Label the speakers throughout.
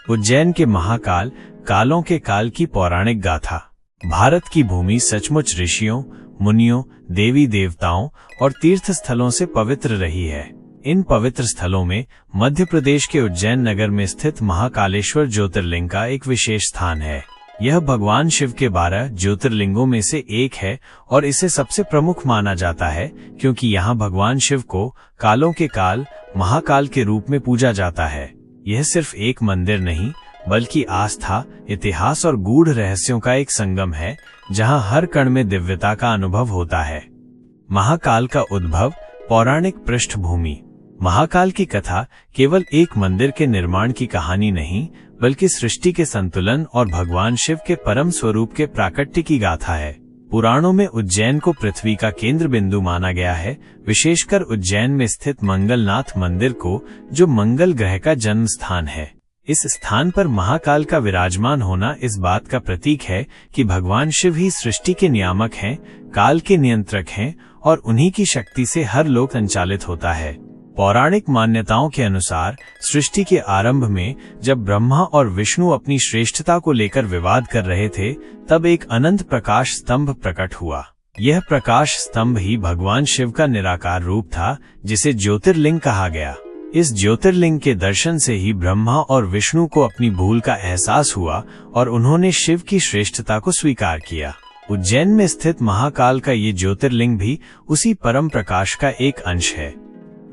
Speaker 1: उज्जैन के महाकाल, कालों के काल की पौराणिक गाथा। भारत की भूमि सचमुच ऋषियों, मुनियों, देवी देवताओं और तीर्थ स्थलों से पवित्र रही है। इन पवित्र स्थलों में मध्य प्रदेश के उज्जैन नगर में स्थित महाकालेश्वर ज्योतिर्लिंग का एक विशेष स्थान है। यह भगवान शिव के 12 ज्योतिर्लिंगों में से एक है और इसे सबसे प्रमुख माना जाता है क्योंकि यहाँ भगवान शिव को कालों के काल, महाकाल के रूप में पूजा जाता है। यह सिर्फ एक मंदिर नहीं बल्कि आस्था, इतिहास और गूढ़ रहस्यों का एक संगम है जहाँ हर कण में दिव्यता का अनुभव होता है। महाकाल का उद्भव, पौराणिक पृष्ठभूमि। महाकाल की कथा केवल एक मंदिर के निर्माण की कहानी नहीं बल्कि सृष्टि के संतुलन और भगवान शिव के परम स्वरूप के प्राकट्य की गाथा है। पुराणों में उज्जैन को पृथ्वी का केंद्र बिंदु माना गया है, विशेषकर उज्जैन में स्थित मंगलनाथ मंदिर को, जो मंगल ग्रह का जन्म स्थान है। इस स्थान पर महाकाल का विराजमान होना इस बात का प्रतीक है कि भगवान शिव ही सृष्टि के नियामक हैं, काल के नियंत्रक हैं और उन्हीं की शक्ति से हर लोक संचालित होता है। पौराणिक मान्यताओं के अनुसार सृष्टि के आरंभ में जब ब्रह्मा और विष्णु अपनी श्रेष्ठता को लेकर विवाद कर रहे थे, तब एक अनंत प्रकाश स्तंभ प्रकट हुआ। यह प्रकाश स्तंभ ही भगवान शिव का निराकार रूप था, जिसे ज्योतिर्लिंग कहा गया। इस ज्योतिर्लिंग के दर्शन से ही ब्रह्मा और विष्णु को अपनी भूल का एहसास हुआ और उन्होंने शिव की श्रेष्ठता को स्वीकार किया। उज्जैन में स्थित महाकाल का ये ज्योतिर्लिंग भी उसी परम प्रकाश का एक अंश है।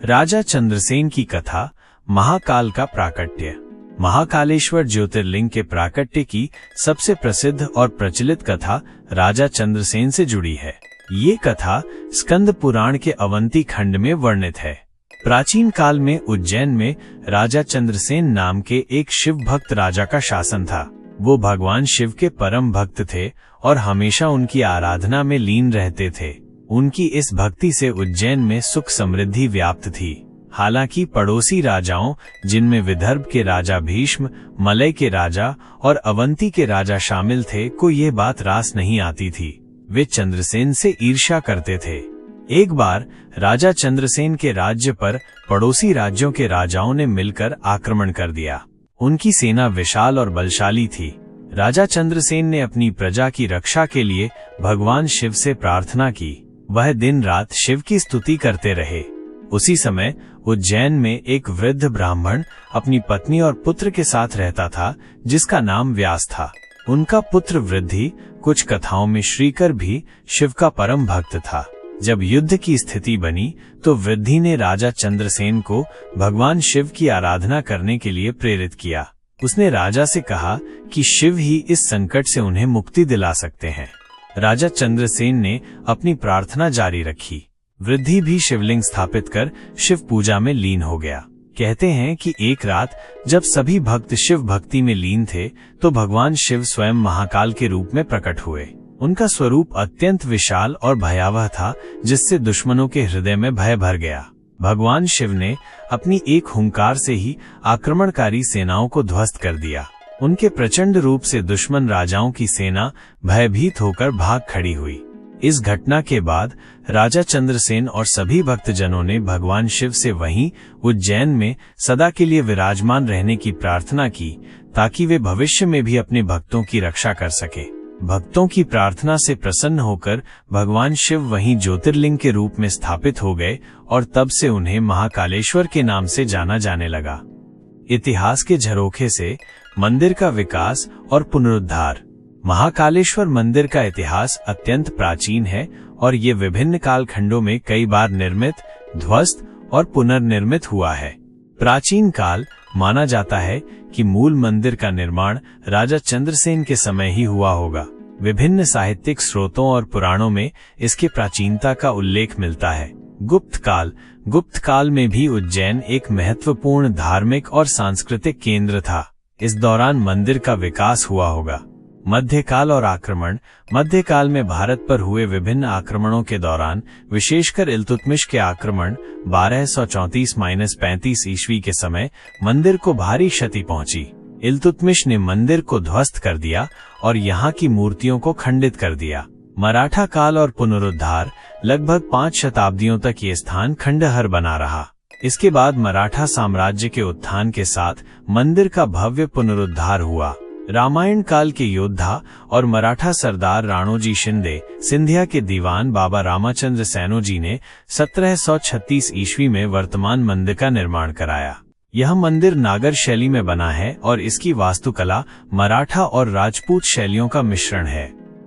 Speaker 1: राजा चंद्रसेन की कथा, महाकाल का प्राकट्य। महाकालेश्वर ज्योतिर्लिंग के प्राकट्य की सबसे प्रसिद्ध और प्रचलित कथा राजा चंद्रसेन से जुड़ी है। ये कथा स्कंद पुराण के अवंती खंड में वर्णित है। प्राचीन काल में उज्जैन में राजा चंद्रसेन नाम के एक शिव भक्त राजा का शासन था। वो भगवान शिव के परम भक्त थे और हमेशा उनकी आराधना में लीन रहते थे। उनकी इस भक्ति से उज्जैन में सुख समृद्धि व्याप्त थी। हालांकि पड़ोसी राजाओं, जिनमें विदर्भ के राजा भीष्म, मलय के राजा और अवंती के राजा शामिल थे, को ये बात रास नहीं आती थी। वे चंद्रसेन से ईर्ष्या करते थे। एक बार राजा चंद्रसेन के राज्य पर पड़ोसी राज्यों के राजाओं ने मिलकर आक्रमण कर दिया। उनकी सेना विशाल और बलशाली थी। राजा चंद्रसेन ने अपनी प्रजा की रक्षा के लिए भगवान शिव से प्रार्थना की। वह दिन रात शिव की स्तुति करते रहे। उसी समय उज्जैन में एक वृद्ध ब्राह्मण अपनी पत्नी और पुत्र के साथ रहता था, जिसका नाम व्यास था। उनका पुत्र वृद्धि, कुछ कथाओं में श्रीकर, भी शिव का परम भक्त था। जब युद्ध की स्थिति बनी तो वृद्धि ने राजा चंद्रसेन को भगवान शिव की आराधना करने के लिए प्रेरित किया। उसने राजा से कहा कि शिव ही इस संकट से उन्हें मुक्ति दिला सकते हैं। राजा चंद्रसेन ने अपनी प्रार्थना जारी रखी। वृद्धि भी शिवलिंग स्थापित कर शिव पूजा में लीन हो गया। कहते हैं कि एक रात जब सभी भक्त शिव भक्ति में लीन थे तो भगवान शिव स्वयं महाकाल के रूप में प्रकट हुए। उनका स्वरूप अत्यंत विशाल और भयावह था, जिससे दुश्मनों के हृदय में भय भर गया। भगवान शिव ने अपनी एक हुंकार से ही आक्रमणकारी सेनाओं को ध्वस्त कर दिया। उनके प्रचंड रूप से दुश्मन राजाओं की सेना भयभीत होकर भाग खड़ी हुई। इस घटना के बाद राजा चंद्रसेन और सभी भक्तजनों ने भगवान शिव से वहीं उज्जैन में सदा के लिए विराजमान रहने की प्रार्थना की, ताकि वे भविष्य में भी अपने भक्तों की रक्षा कर सके। भक्तों की प्रार्थना से प्रसन्न होकर भगवान शिव वहीं ज्योतिर्लिंग के रूप में स्थापित हो गए और तब से उन्हें महाकालेश्वर के नाम से जाना जाने लगा। इतिहास के झरोखे से मंदिर का विकास और पुनरुद्धार। महाकालेश्वर मंदिर का इतिहास अत्यंत प्राचीन है और ये विभिन्न कालखंडों में कई बार निर्मित, ध्वस्त और पुनर्निर्मित हुआ है। प्राचीन काल माना जाता है कि मूल मंदिर का निर्माण राजा चंद्रसेन के समय ही हुआ होगा। विभिन्न साहित्यिक स्रोतों और पुराणों में इसके प्राचीनता का उल्लेख मिलता है। गुप्त काल में भी उज्जैन एक महत्वपूर्ण धार्मिक और सांस्कृतिक केंद्र था। इस दौरान मंदिर का विकास हुआ होगा। मध्यकाल और आक्रमण। मध्यकाल में भारत पर हुए विभिन्न आक्रमणों के दौरान, विशेषकर इल्तुतमिश के आक्रमण 1234-35 ईस्वी के समय मंदिर को भारी क्षति पहुंची। इल्तुतमिश ने मंदिर को ध्वस्त कर दिया और यहाँ की मूर्तियों को खंडित कर दिया। मराठा काल और पुनरुद्धार। लगभग 5 शताब्दियों तक ये स्थान खंडहर बना रहा। इसके बाद मराठा साम्राज्य के उत्थान के साथ मंदिर का भव्य पुनरुद्धार हुआ। रामायण काल के योद्धा और मराठा सरदार राणोजी शिंदे, सिंधिया के दीवान बाबा रामाचंद्र सैनोजी ने 1736 ईस्वी में वर्तमान मंदिर का निर्माण कराया। यह मंदिर नागर शैली में बना है और इसकी वास्तुकला मराठा और राजपूत शैलियों का मिश्रण है।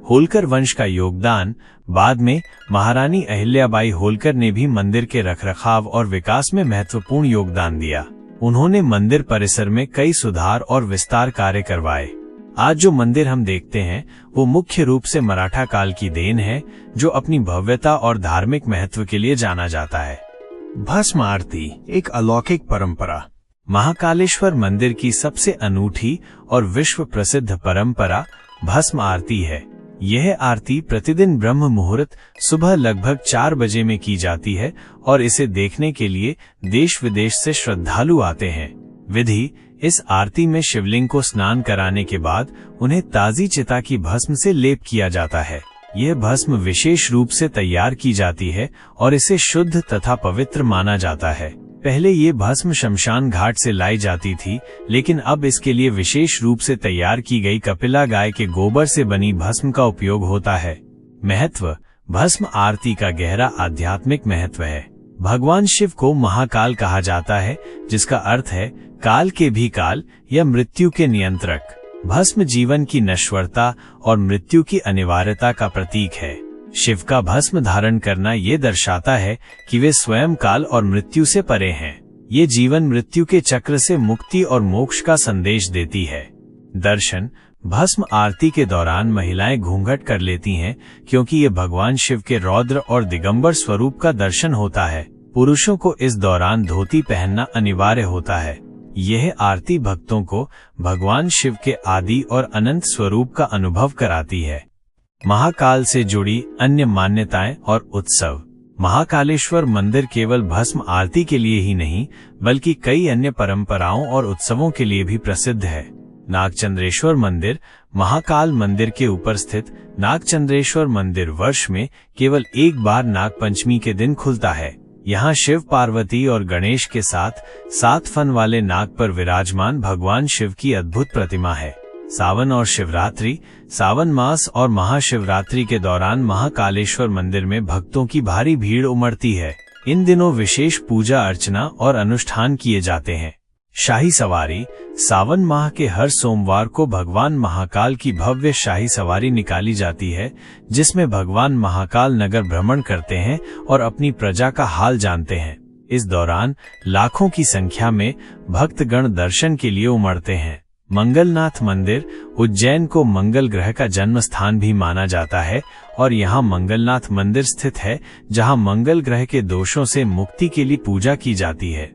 Speaker 1: होलकर वंश का योगदान। बाद में महारानी अहिल्याबाई होलकर ने भी मंदिर के रखरखाव और विकास में महत्वपूर्ण योगदान दिया। उन्होंने मंदिर परिसर में कई सुधार और विस्तार कार्य करवाए। आज जो मंदिर हम देखते हैं वो मुख्य रूप से मराठा काल की देन है, जो अपनी भव्यता और धार्मिक महत्व के लिए जाना जाता है। भस्म आरती एक अलौकिक परंपरा। महाकालेश्वर मंदिर की सबसे अनूठी और विश्व प्रसिद्ध परंपरा भस्म आरती है। यह आरती प्रतिदिन ब्रह्म मुहूर्त सुबह लगभग 4 बजे में की जाती है और इसे देखने के लिए देश विदेश से श्रद्धालु आते हैं। विधि: इस आरती में शिवलिंग को स्नान कराने के बाद उन्हें ताजी चिता की भस्म से लेप किया जाता है। यह भस्म विशेष रूप से तैयार की जाती है और इसे शुद्ध तथा पवित्र माना जाता है। पहले ये भस्म शमशान घाट से लाई जाती थी, लेकिन अब इसके लिए विशेष रूप से तैयार की गई कपिला गाय के गोबर से बनी भस्म का उपयोग होता है। महत्व: भस्म आरती का गहरा आध्यात्मिक महत्व है। भगवान शिव को महाकाल कहा जाता है, जिसका अर्थ है काल के भी काल या मृत्यु के नियंत्रक। भस्म जीवन की नश्वरता और मृत्यु की अनिवार्यता का प्रतीक है। शिव का भस्म धारण करना ये दर्शाता है कि वे स्वयं काल और मृत्यु से परे हैं। ये जीवन मृत्यु के चक्र से मुक्ति और मोक्ष का संदेश देती है। दर्शन: भस्म आरती के दौरान महिलाएं घूंघट कर लेती हैं, क्योंकि ये भगवान शिव के रौद्र और दिगंबर स्वरूप का दर्शन होता है। पुरुषों को इस दौरान धोती पहनना अनिवार्य होता है। यह आरती भक्तों को भगवान शिव के आदि और अनंत स्वरूप का अनुभव कराती है। महाकाल से जुड़ी अन्य मान्यताएं और उत्सव। महाकालेश्वर मंदिर केवल भस्म आरती के लिए ही नहीं, बल्कि कई अन्य परंपराओं और उत्सवों के लिए भी प्रसिद्ध है। नागचंद्रेश्वर मंदिर। महाकाल मंदिर के ऊपर स्थित नागचंद्रेश्वर मंदिर वर्ष में केवल एक बार नागपंचमी के दिन खुलता है। यहाँ शिव, पार्वती और गणेश के साथ 7 फन वाले नाग पर विराजमान भगवान शिव की अद्भुत प्रतिमा है। सावन और शिवरात्रि। सावन मास और महाशिवरात्रि के दौरान महाकालेश्वर मंदिर में भक्तों की भारी भीड़ उमड़ती है। इन दिनों विशेष पूजा अर्चना और अनुष्ठान किए जाते हैं। शाही सवारी। सावन माह के हर सोमवार को भगवान महाकाल की भव्य शाही सवारी निकाली जाती है, जिसमें भगवान महाकाल नगर भ्रमण करते हैं और अपनी प्रजा का हाल जानते हैं। इस दौरान लाखों की संख्या में भक्तगण दर्शन के लिए उमड़ते हैं। मंगलनाथ मंदिर। उज्जैन को मंगल ग्रह का जन्म स्थान भी माना जाता है और यहाँ मंगलनाथ मंदिर स्थित है, जहाँ मंगल ग्रह के दोषों से मुक्ति के लिए पूजा की जाती है।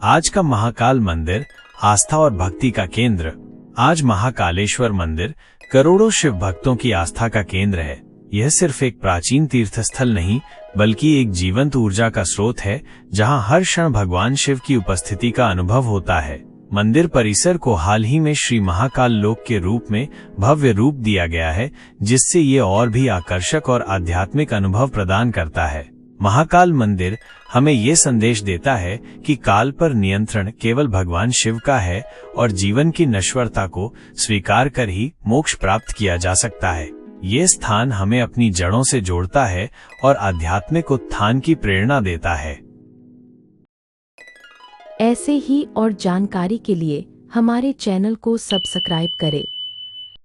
Speaker 1: आज का महाकाल मंदिर। आस्था और भक्ति का केंद्र। आज महाकालेश्वर मंदिर करोड़ों शिव भक्तों की आस्था का केंद्र है। यह सिर्फ एक प्राचीन तीर्थस्थल नहीं, बल्कि एक जीवंत ऊर्जा का स्रोत है, जहाँ हर क्षण भगवान शिव की उपस्थिति का अनुभव होता है। मंदिर परिसर को हाल ही में श्री महाकाल लोक के रूप में भव्य रूप दिया गया है, जिससे ये और भी आकर्षक और आध्यात्मिक अनुभव प्रदान करता है। महाकाल मंदिर हमें ये संदेश देता है कि काल पर नियंत्रण केवल भगवान शिव का है और जीवन की नश्वरता को स्वीकार कर ही मोक्ष प्राप्त किया जा सकता है। ये स्थान हमें अपनी जड़ों से जोड़ता है और आध्यात्मिक उत्थान की प्रेरणा देता है।
Speaker 2: ऐसे ही और जानकारी के लिए हमारे चैनल को सब्सक्राइब करें।